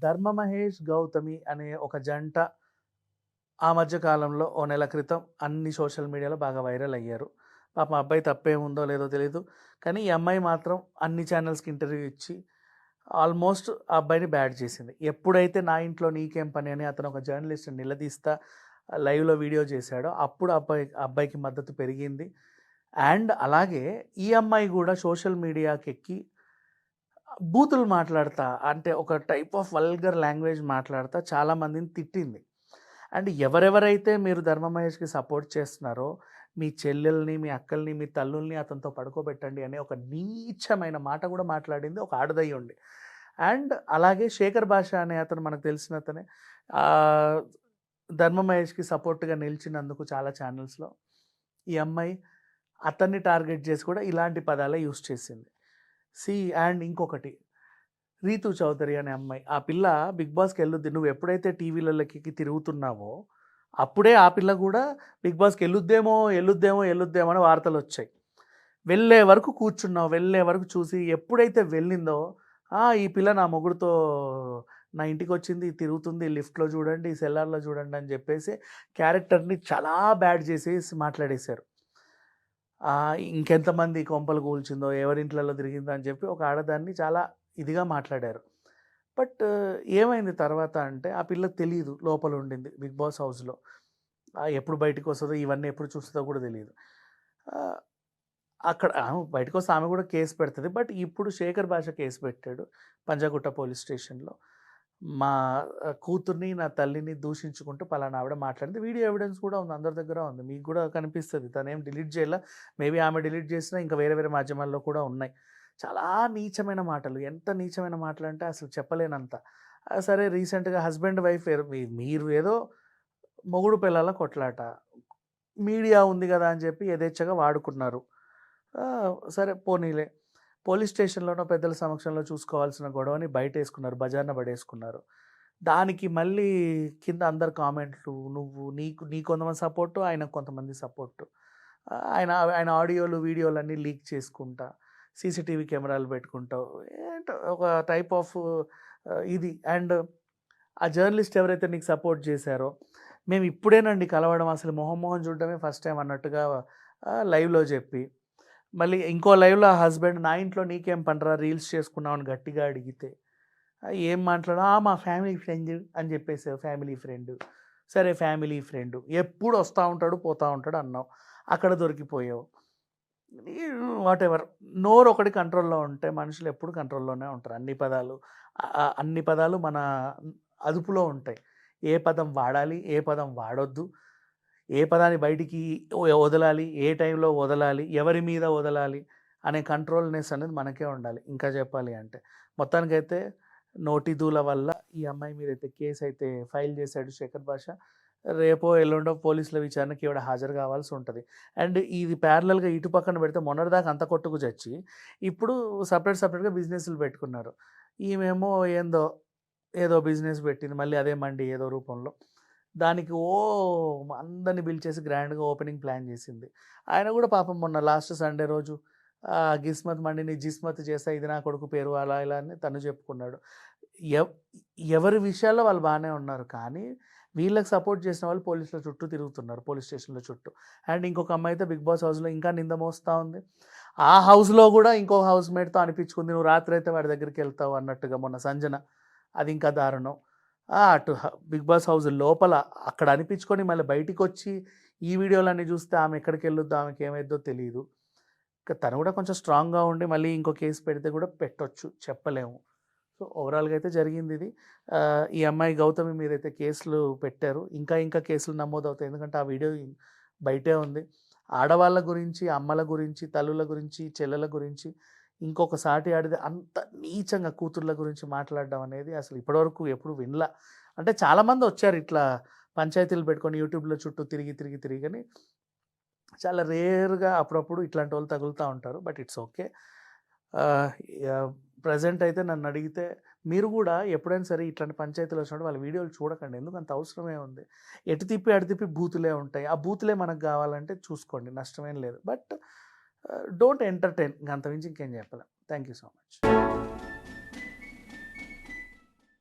ధర్మ మహేష్, గౌతమి అనే ఒక జంట ఆ మధ్య కాలంలో ఓ నెల క్రితం అన్ని సోషల్ మీడియాలో బాగా వైరల్ అయ్యారు. పాపం అబ్బాయి తప్పేముందో లేదో తెలీదు. కానీ ఈ అమ్మాయి మాత్రం అన్ని ఛానల్స్‌కి ఇంటర్వ్యూ ఇచ్చి ఆల్మోస్ట్ ఆ అబ్బాయిని బ్యాడ్ చేసింది. ఎప్పుడైతే నా ఇంట్లో నీకేం పని అని అతను ఒక జర్నలిస్ట్‌ని నిలదీస్తా లైవ్‌లో వీడియో చేశాడో అప్పుడు అబ్బాయికి మద్దతు పెరిగింది. అండ్ అలాగే ఈ అమ్మాయి కూడా సోషల్ మీడియాకెక్కి బూతులు మాట్లాడతా అంటే ఒక టైప్ ఆఫ్ వల్గర్ లాంగ్వేజ్ మాట్లాడతా చాలామందిని తిట్టింది. అండ్ ఎవరెవరైతే మీరు ధర్మ మహేష్‌కి సపోర్ట్ చేస్తున్నారో మీ చెల్లెల్ని, మీ అక్కల్ని, మీ తల్లుల్ని అతనితో పడుకోబెట్టండి అనే ఒక నీచమైన మాట కూడా మాట్లాడింది ఒక ఆడదయ్యుండి. అండ్ అలాగే శేఖర్ భాష అనే అతను మనకు తెలిసిన అతనే ధర్మ మహేష్‌కి సపోర్ట్‌గా నిలిచినందుకు చాలా ఛానల్స్‌లో ఈ అమ్మాయి అతన్ని టార్గెట్ చేసి కూడా ఇలాంటి పదాలే యూజ్ చేసింది. అండ్ ఇంకొకటి రీతు చౌదరి అనే అమ్మాయి, ఆ పిల్ల బిగ్ బాస్కి వెళ్ళొద్ది, నువ్వు ఎప్పుడైతే టీవీలలోకి తిరుగుతున్నావో అప్పుడే ఆ పిల్ల కూడా బిగ్ బాస్కి వెళ్ళొద్దేమో అని వార్తలు వచ్చాయి. వెళ్ళే వరకు కూర్చున్నావు, వెళ్ళే వరకు చూసి ఎప్పుడైతే వెళ్ళిందో ఈ పిల్ల నా మొగుడుతో నా ఇంటికి వచ్చింది, తిరుగుతుంది, లిఫ్ట్లో చూడండి, సెల్లార్లో చూడండి అని చెప్పేసి క్యారెక్టర్ని చాలా బ్యాడ్ చేసేసి మాట్లాడేశారు. ఇంకెంతమంది కొంపలు కూల్చిందో, ఎవరింట్లలో తిరిగిందో అని చెప్పి ఒక ఆడదాన్ని చాలా ఇదిగా మాట్లాడారు. బట్ ఏమైంది తర్వాత అంటే ఆ పిల్లకి తెలీదు లోపల ఉండింది బిగ్ బాస్ హౌస్లో. ఎప్పుడు బయటకు వస్తుందో, ఇవన్నీ ఎప్పుడు చూస్తుందో కూడా తెలియదు. అక్కడ బయటకు వస్తే ఆమె కూడా కేసు పెడుతుంది. బట్ ఇప్పుడు శేఖర్ భాష కేసు పెట్టాడు పంజాగుట్ట పోలీస్ స్టేషన్లో. మా కూతుర్ని, నా తల్లిని దూషించుకుంటూ పలానా ఆవిడ మాట్లాడింది. వీడియో ఎవిడెన్స్ కూడా ఉంది, అందరి దగ్గర ఉంది, మీకు కూడా కనిపిస్తుంది. తనేం డిలీట్ చేయాల, మేబీ ఆమె డిలీట్ చేసినా ఇంకా వేరే వేరే మాధ్యమాల్లో కూడా ఉన్నాయి. చాలా నీచమైన మాటలు, ఎంత నీచమైన మాటలు అంటే అసలు చెప్పలేనంత. సరే రీసెంట్గా హస్బెండ్ వైఫ్ మీరు ఏదో మొగుడు పిల్లల కొట్లాట, మీడియా ఉంది కదా అని చెప్పి యథేచ్ఛగా వాడుకున్నారు. సరే పోనీలే, పోలీస్ స్టేషన్లోనో పెద్దల సమక్షంలో చూసుకోవాల్సిన గొడవని బయట వేసుకున్నారు, బజార్న పడేసుకున్నారు. దానికి మళ్ళీ కింద అందరు కామెంట్లు, నీ కొంతమంది సపోర్టు, ఆయనకు కొంతమంది సపోర్టు. ఆయన ఆడియోలు వీడియోలు అన్నీ లీక్ చేసుకుంటా, సీసీటీవీ కెమెరాలు పెట్టుకుంటావు, ఏంటో ఒక టైప్ ఆఫ్ ఇది. అండ్ ఆ జర్నలిస్ట్ ఎవరైతే నీకు సపోర్ట్ చేశారో, మేము ఇప్పుడేనండి కలవడం, అసలు మొహం చూడడమే ఫస్ట్ టైం అన్నట్టుగా లైవ్లో చెప్పి, మళ్ళీ ఇంకో లైవ్లో ఆ హస్బెండ్ నా ఇంట్లో నీకేం పనిరా రీల్స్ చేసుకున్నామని గట్టిగా అడిగితే ఏం మాట్లాడా, మా ఫ్యామిలీ ఫ్రెండ్ అని చెప్పేసావు. ఫ్యామిలీ ఫ్రెండ్, సరే ఫ్యామిలీ ఫ్రెండ్ ఎప్పుడు వస్తూ ఉంటాడు పోతూ ఉంటాడు అన్నావు, అక్కడ దొరికిపోయావు. వాటెవర్, నోరు ఒకటి కంట్రోల్లో ఉంటే మనుషులు ఎప్పుడు కంట్రోల్లోనే ఉంటారు. అన్ని పదాలు మన అదుపులో ఉంటాయి. ఏ పదం వాడాలి, ఏ పదం వాడొద్దు, ఏ పదాన్ని బయటికి వదలాలి, ఏ టైంలో వదలాలి, ఎవరి మీద వదలాలి అనే కంట్రోల్నెస్ అనేది మనకే ఉండాలి. ఇంకా చెప్పాలి అంటే మొత్తానికైతే నోటిదూల వల్ల ఈ అమ్మాయి మీద అయితే కేసు అయితే ఫైల్ చేశాడు శేఖర్ భాష. రేపో ఎల్లుండో పోలీసుల విచారణకి ఈవిడ హాజరు కావాల్సి ఉంటుంది. అండ్ ఇది ప్యారలల్గా ఇటు పక్కన పెడితే మొన్నటిదాకా అంత కొట్టుకు చచ్చి ఇప్పుడు సపరేట్గా బిజినెస్లు పెట్టుకున్నారు. ఈమెమో ఏదో బిజినెస్ పెట్టింది, మళ్ళీ అదే మండి ఏదో రూపంలో. దానికి అందరిని పిలిచేసి గ్రాండ్గా ఓపెనింగ్ ప్లాన్ చేసింది. ఆయన కూడా పాపం మొన్న లాస్ట్ సండే రోజు గిస్మత్ మండిని జిస్మత్ చేస్తా, ఇది నా కొడుకు పేరు, అలా ఇలా అని తను చెప్పుకున్నాడు. ఎవరి విషయాల్లో వాళ్ళు బాగానే ఉన్నారు, కానీ వీళ్ళకి సపోర్ట్ చేసిన వాళ్ళు పోలీసుల చుట్టూ తిరుగుతున్నారు, పోలీస్ స్టేషన్ల చుట్టూ. అండ్ ఇంకొక అమ్మాయి అయితే బిగ్ బాస్ హౌస్లో ఇంకా నింద మోస్తూ ఉంది. ఆ హౌస్లో కూడా ఇంకో హౌస్ మేట్తో అనిపించుకుంది, నువ్వు రాత్రి అయితే వాడి దగ్గరికి వెళ్తావు అన్నట్టుగా మొన్న సంజన. అది ఇంకా దారుణం. అటు బిగ్ బాస్ హౌస్ లోపల అక్కడ అనిపించుకొని మళ్ళీ బయటికి వచ్చి ఈ వీడియోలన్నీ చూస్తే ఆమె ఎక్కడికి వెళ్ళొద్దో, ఆమెకి ఏమైద్దో తెలియదు. తను కూడా కొంచెం స్ట్రాంగ్గా ఉండి మళ్ళీ ఇంకో కేసు పెడితే కూడా పెట్టొచ్చు, చెప్పలేము. సో ఓవరాల్గా అయితే జరిగింది ఇది. ఈ అమ్మాయి గౌతమి మీద అయితే కేసులు పెట్టారు, ఇంకా కేసులు నమోదవుతాయి, ఎందుకంటే ఆ వీడియో బయటే ఉంది. ఆడవాళ్ళ గురించి, అమ్మల గురించి, తల్లుల గురించి, చెల్లెల గురించి ఇంకొక సాటి ఆడితే అంత నీచంగా కూతుర్ల గురించి మాట్లాడడం అనేది అసలు ఇప్పటివరకు ఎప్పుడు వినలా. అంటే చాలామంది వచ్చారు ఇట్లా పంచాయతీలు పెట్టుకొని యూట్యూబ్లో చుట్టూ తిరిగి కానీ చాలా రేర్గా అప్పుడప్పుడు ఇట్లాంటి వాళ్ళు తగులుతూ ఉంటారు. But it's okay. ప్రజెంట్ అయితే నన్ను అడిగితే మీరు కూడా ఎప్పుడైనా సరే ఇట్లాంటి పంచాయతీలు వచ్చినప్పుడు వాళ్ళ వీడియోలు చూడకండి, ఎందుకు అంత అవసరమే ఉంది. ఎటు తిప్పి బూతులే ఉంటాయి, ఆ బూతులే మనకు కావాలంటే చూసుకోండి, నష్టమేం లేదు. బట్ డోంట్ ఎంటర్టైన్, అంతమించి ఇంకేం చెప్పలేం. Thank you so much.